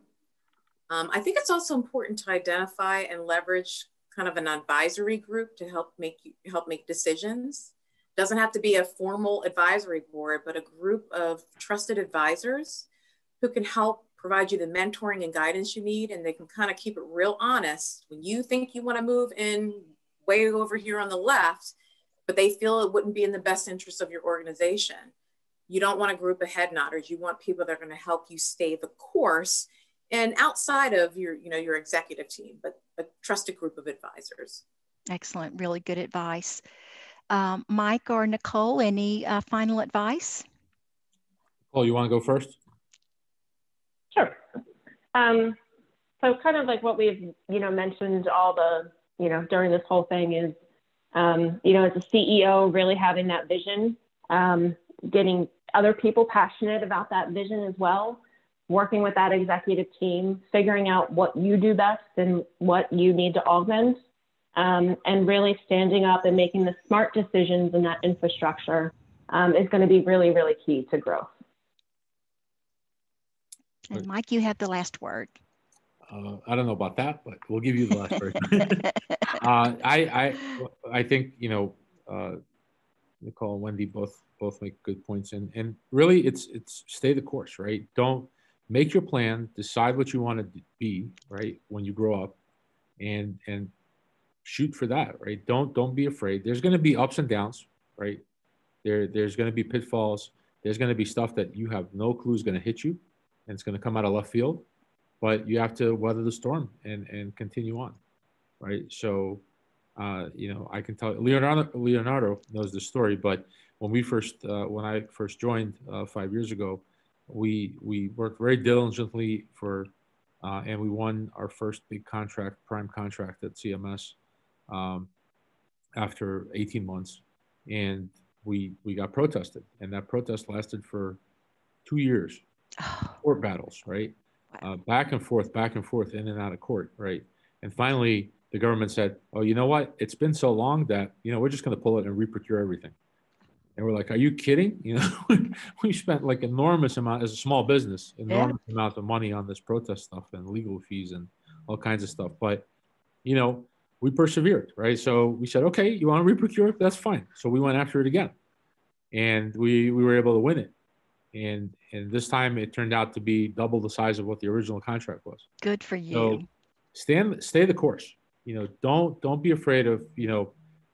I think it's also important to identify and leverage kind of an advisory group to help make decisions. It doesn't have to be a formal advisory board, but a group of trusted advisors who can help provide you the mentoring and guidance you need, and they can kind of keep it real honest. When you think you want to move in way over here on the left, but they feel it wouldn't be in the best interest of your organization, you don't want a group of head nodders. You want people that are going to help you stay the course and outside of your executive team, but a trusted group of advisors. Excellent. Really good advice. Mike or Nicole, any final advice? Nicole, you want to go first? Sure. So kind of like what we've, mentioned all the, during this whole thing is, as a CEO, really having that vision, getting other people passionate about that vision as well, working with that executive team, figuring out what you do best and what you need to augment, and really standing up and making the smart decisions in that infrastructure is going to be really, really key to growth. And Mike, you have the last word. I don't know about that, but we'll give you the last word. I think, Nicole and Wendy both make good points, and really it's stay the course, right? Don't make your plan, decide what you want to be, right, when you grow up, and shoot for that, right? Don't be afraid. There's going to be ups and downs, right? There's going to be pitfalls. There's going to be stuff that you have no clue is going to hit you, and it's going to come out of left field, but you have to weather the storm and continue on, right? So, I can tell Leonardo knows the story, but when I first joined 5 years ago, we worked very diligently and we won our first big contract, prime contract at CMS. after 18 months, and we got protested, and that protest lasted for 2 years. Court battles, right? Back and forth, in and out of court, right? And finally, the government said, "Oh, you know what? It's been so long that we're just going to pull it and reprocure everything." And we're like, "Are you kidding?" We spent like enormous amount as a small business, enormous amount of money on this protest stuff and legal fees and all kinds of stuff. But we persevered, right? So we said, "Okay, you want to reprocure? That's fine." So we went after it again, and we were able to win it. And this time it turned out to be double the size of what the original contract was. Good for you. So stay the course. Don't be afraid of,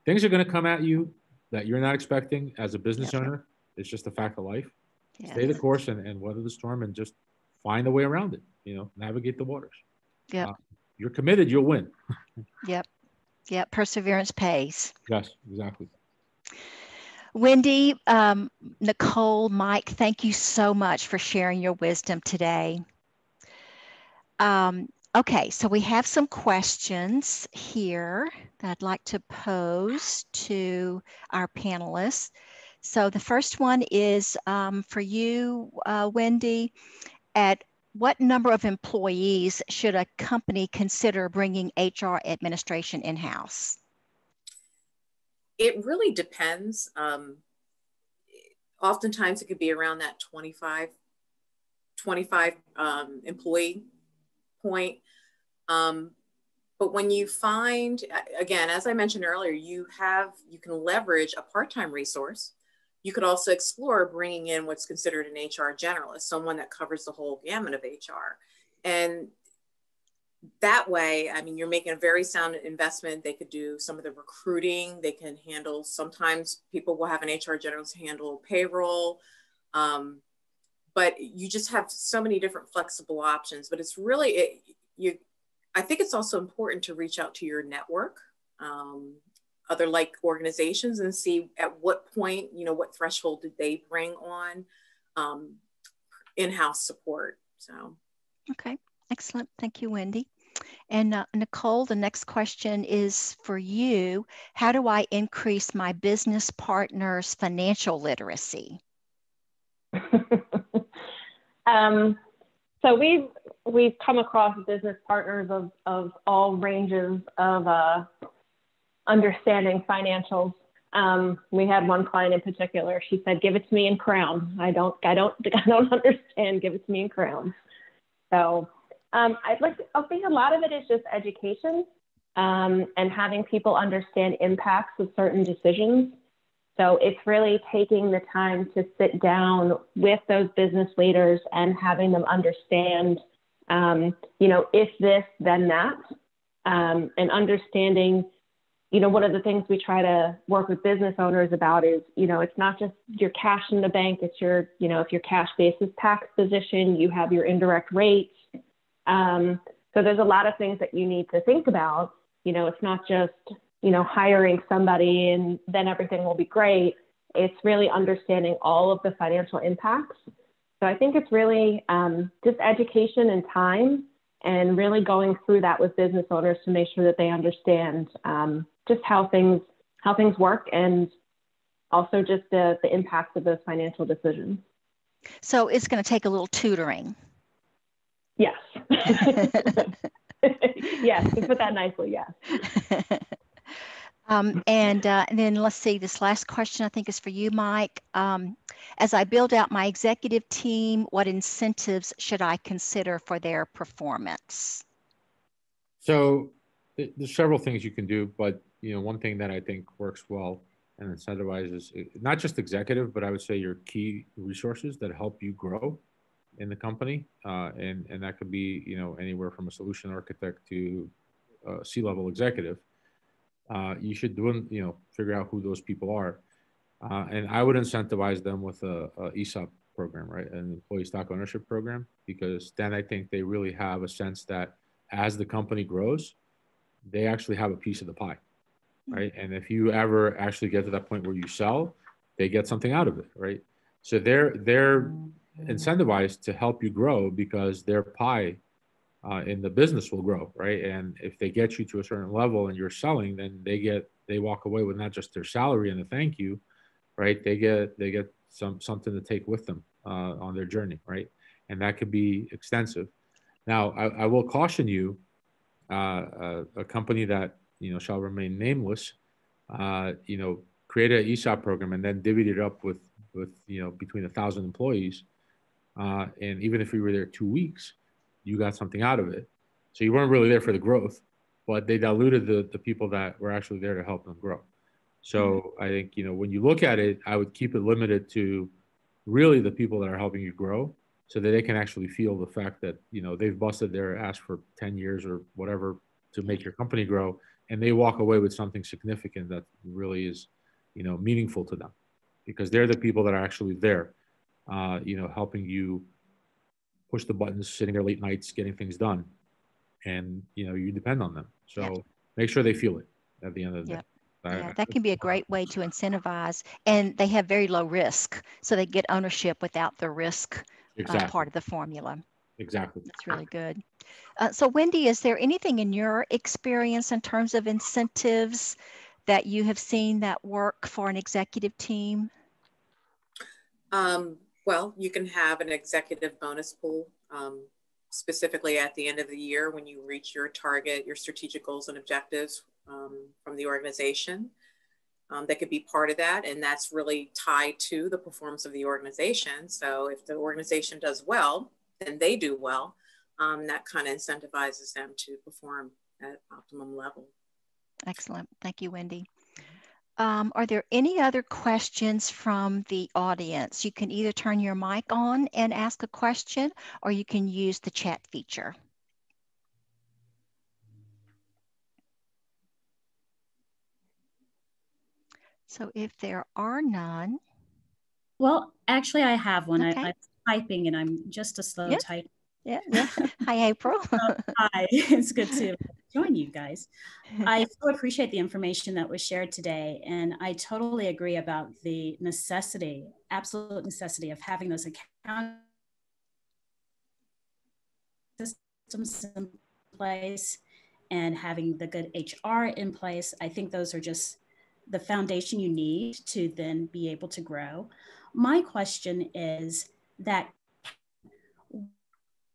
things are going to come at you that you're not expecting as a business owner. It's just a fact of life. Yes. Stay the course and weather the storm and just find a way around it, navigate the waters. Yep. You're committed, you'll win. Yep. Perseverance pays. Yes, exactly. Wendy, Nicole, Mike, thank you so much for sharing your wisdom today. Okay, so we have some questions here that I'd like to pose to our panelists. So the first one is for you, Wendy. At what number of employees should a company consider bringing HR administration in-house? It really depends. Oftentimes it could be around that 25 employee point. But when you find, again, as I mentioned earlier, you can leverage a part-time resource. You could also explore bringing in what's considered an HR generalist, someone that covers the whole gamut of HR. And that way, I mean, you're making a very sound investment. They could do some of the recruiting. They can handle, sometimes people will have an HR generalist handle payroll. But you just have so many different flexible options. But it's really, I think it's also important to reach out to your network, other like organizations, and see at what point, what threshold did they bring on in-house support. So. Okay, excellent. Thank you, Wendy. And Nicole, the next question is for you. How do I increase my business partner's financial literacy? So we've come across business partners of all ranges of understanding financials. We had one client in particular. She said, "Give it to me in crowns. I don't understand. Give it to me in crowns." So I think a lot of it is just education and having people understand impacts of certain decisions. So it's really taking the time to sit down with those business leaders and having them understand, if this, then that, and understanding, one of the things we try to work with business owners about is, it's not just your cash in the bank, it's your, if your cash basis tax position, you have your indirect rates. So there's a lot of things that you need to think about. It's not just, hiring somebody and then everything will be great. It's really understanding all of the financial impacts. So I think it's really just education and time, and really going through that with business owners to make sure that they understand just how things work, and also just the impacts of those financial decisions. So it's going to take a little tutoring. Yes. Yes, to put that nicely, yes. And then let's see, this last question I think is for you, Mike. As I build out my executive team, what incentives should I consider for their performance? So there's several things you can do, but one thing that I think works well and incentivizes not just executive, but I would say your key resources that help you grow in the company, and that could be anywhere from a solution architect to a C-level executive. You should figure out who those people are, and I would incentivize them with a ESOP program, right, an employee stock ownership program, because then I think they really have a sense that as the company grows, they actually have a piece of the pie, right? And if you ever actually get to that point where you sell, they get something out of it, right? So they're incentivized to help you grow because their pie in the business will grow, right? And if they get you to a certain level and you're selling, then they get they walk away with not just their salary and a thank you, right? They get something to take with them on their journey, right? And that could be extensive. Now, I will caution you, a company that, you know, shall remain nameless, you know, created an ESOP program and then divvied it up with you know, between 1,000 employees. And even if you were there 2 weeks, you got something out of it. So you weren't really there for the growth, but they diluted the people that were actually there to help them grow. So I think, you know, when you look at it, I would keep it limited to really the people that are helping you grow, so that they can actually feel the fact that, you know, they've busted their ass for 10 years or whatever to make your company grow, and they walk away with something significant that really is, you know, meaningful to them, because they're the people that are actually there, you know, helping you push the buttons, sitting there late nights, getting things done. And, you know, you depend on them. So make sure they feel it at the end of the day. Yeah, that can be a great way to incentivize, and they have very low risk, so they get ownership without the risk part of the formula. Exactly. That's really good. So Wendy, is there anything in your experience in terms of incentives that you have seen that work for an executive team? Well, you can have an executive bonus pool, specifically at the end of the year when you reach your target, your strategic goals and objectives from the organization. That could be part of that, and that's really tied to the performance of the organization. So if the organization does well, then they do well. That kind of incentivizes them to perform at optimum level. Excellent. Thank you, Wendy. Are there any other questions from the audience? You can either turn your mic on and ask a question, or you can use the chat feature. So if there are none. Well, actually, I have one. Okay. I'm typing and I'm just a slow typer. Yeah. Hi, April. Hi, it's good to join you guys. I so appreciate the information that was shared today. And I totally agree about the necessity, absolute necessity of having those account systems in place and having the good HR in place. I think those are just the foundation you need to then be able to grow. My question is that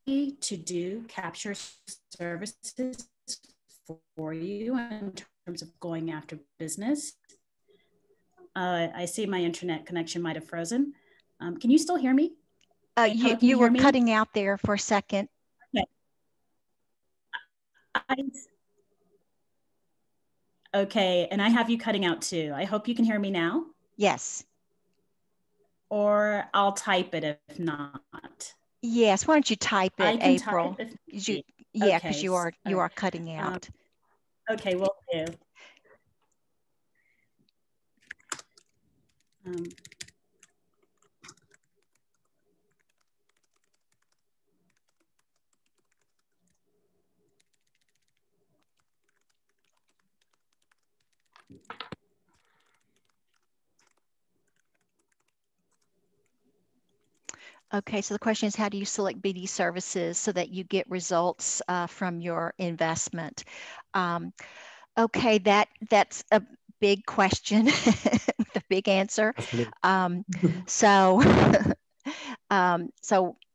to do capture services for you in terms of going after business. I see my internet connection might have frozen. Can you still hear me? You were cutting out there for a second. Okay. Okay, and I have you cutting out too. I hope you can hear me now. Yes. Or I'll type it if not. Yes, why don't you type it, I can April? type Yeah, because you are cutting out. Okay, will do. Okay, so the question is, how do you select BD services so that you get results from your investment? Okay, that's a big question, the big answer. So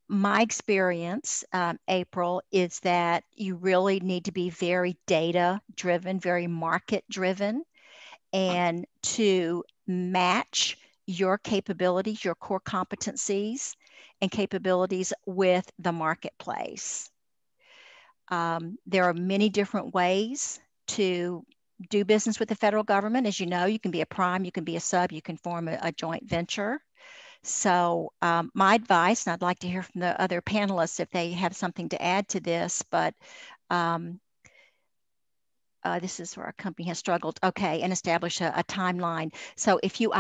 my experience, April, is that you really need to be very data driven, very market driven, and to match your capabilities, your core competencies and capabilities with the marketplace. There are many different ways to do business with the federal government. As you know, you can be a prime, you can be a sub, you can form a joint venture. So my advice, and I'd like to hear from the other panelists if they have something to add to this, but this is where our company has struggled. Okay, and establish a timeline. So if you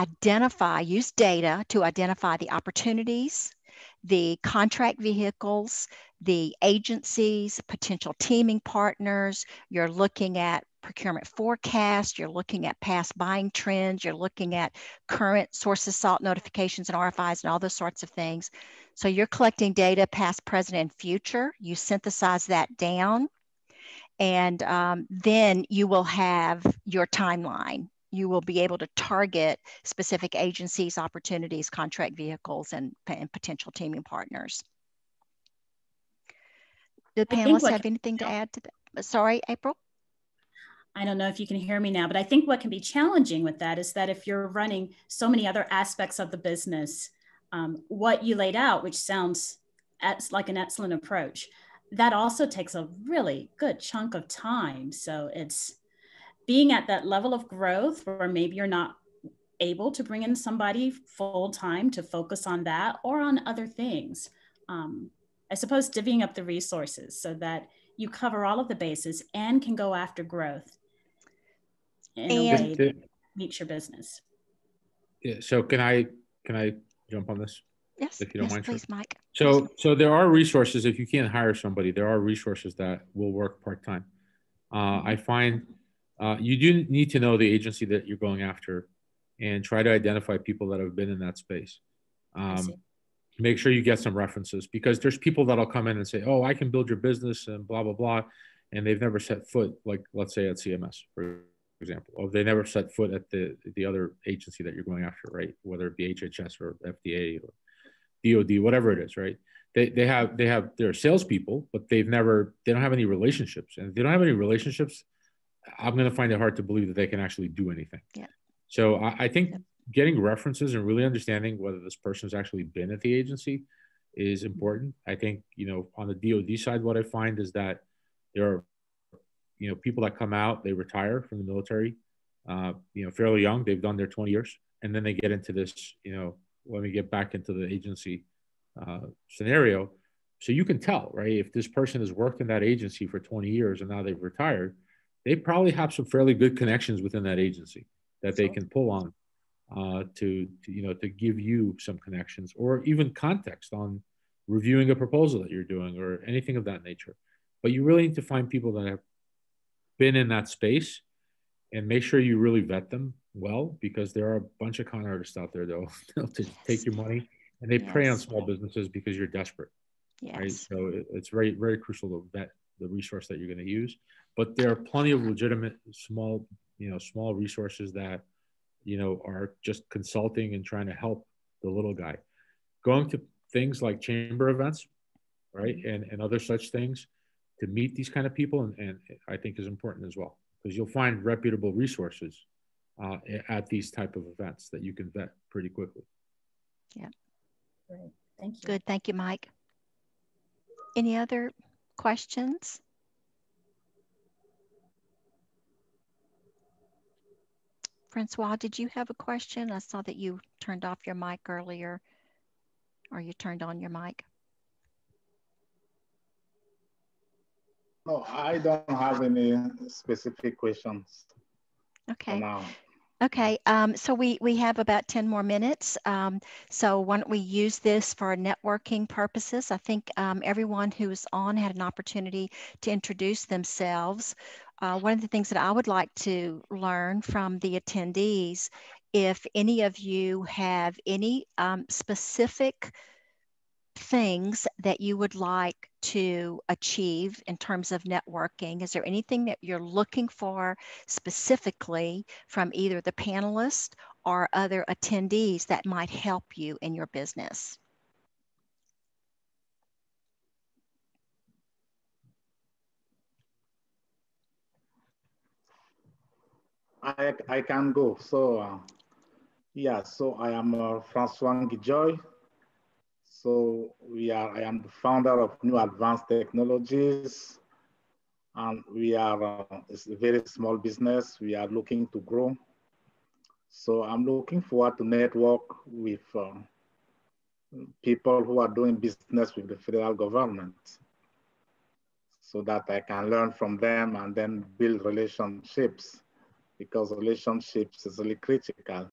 use data to identify the opportunities, the contract vehicles, the agencies, potential teaming partners, you're looking at procurement forecast, you're looking at past buying trends, you're looking at current sources, SALT notifications and RFIs and all those sorts of things. So you're collecting data past, present, and future. You synthesize that down. And then you will have your timeline. You will be able to target specific agencies, opportunities, contract vehicles, and potential teaming partners. Do the panelists have anything to add to that? Sorry, April? I don't know if you can hear me now, but I think what can be challenging with that is that if you're running so many other aspects of the business, what you laid out, which sounds like an excellent approach, that also takes a really good chunk of time. So it's being at that level of growth where maybe you're not able to bring in somebody full time to focus on that or on other things. I suppose divvying up the resources so that you cover all of the bases and can go after growth in a way that meets your business. Yeah. So can I jump on this? Yes. If you don't mind, please, Mike. So there are resources. If you can't hire somebody, there are resources that will work part-time. I find you do need to know the agency that you're going after and try to identify people that have been in that space. Make sure you get some references, because there's people that'll come in and say, oh, I can build your business and blah, blah, blah. And they've never set foot, like, let's say at CMS, for example, or they never set foot at the other agency that you're going after, right? Whether it be HHS or FDA or DOD, whatever it is, right? They're salespeople, but they don't have any relationships. And if they don't have any relationships, I'm going to find it hard to believe that they can actually do anything. Yeah. So I think getting references and really understanding whether this person's actually been at the agency is important. I think, on the DOD side, what I find is that there are, people that come out, they retire from the military, fairly young, they've done their 20 years, and then they get into this, let me get back into the agency scenario. So you can tell, right? If this person has worked in that agency for 20 years and now they've retired, they probably have some fairly good connections within that agency that they can pull on to give you some connections or even context on reviewing a proposal that you're doing or anything of that nature. But you really need to find people that have been in that space and make sure you really vet them well, because there are a bunch of con artists out there, though, to take your money, and they prey on small businesses because you're desperate. Yes. Right? So it's very, very crucial to vet the resource that you're going to use. But there are plenty of legitimate small resources that, are just consulting and trying to help the little guy. Going to things like chamber events, right, and other such things to meet these kind of people, and I think is important as well, because you'll find reputable resources at these type of events that you can vet pretty quickly. Yeah. Great. Thank you. Good. Thank you, Mike. Any other questions? Francois, did you have a question? I saw that you turned off your mic earlier, or you turned on your mic. No, I don't have any specific questions. Okay. For now. Okay, so we have about 10 more minutes. So why don't we use this for networking purposes? I think everyone who's on had an opportunity to introduce themselves. One of the things that I would like to learn from the attendees, if any of you have any specific things that you would like to achieve in terms of networking. Is there anything that you're looking for specifically from either the panelists or other attendees that might help you in your business? I can go. So, yeah, so I am Francois Nguijoy. So I am the founder of New Advanced Technologies, and it's a very small business. We are looking to grow. So I'm looking forward to network with people who are doing business with the federal government so that I can learn from them and then build relationships, because relationships is really critical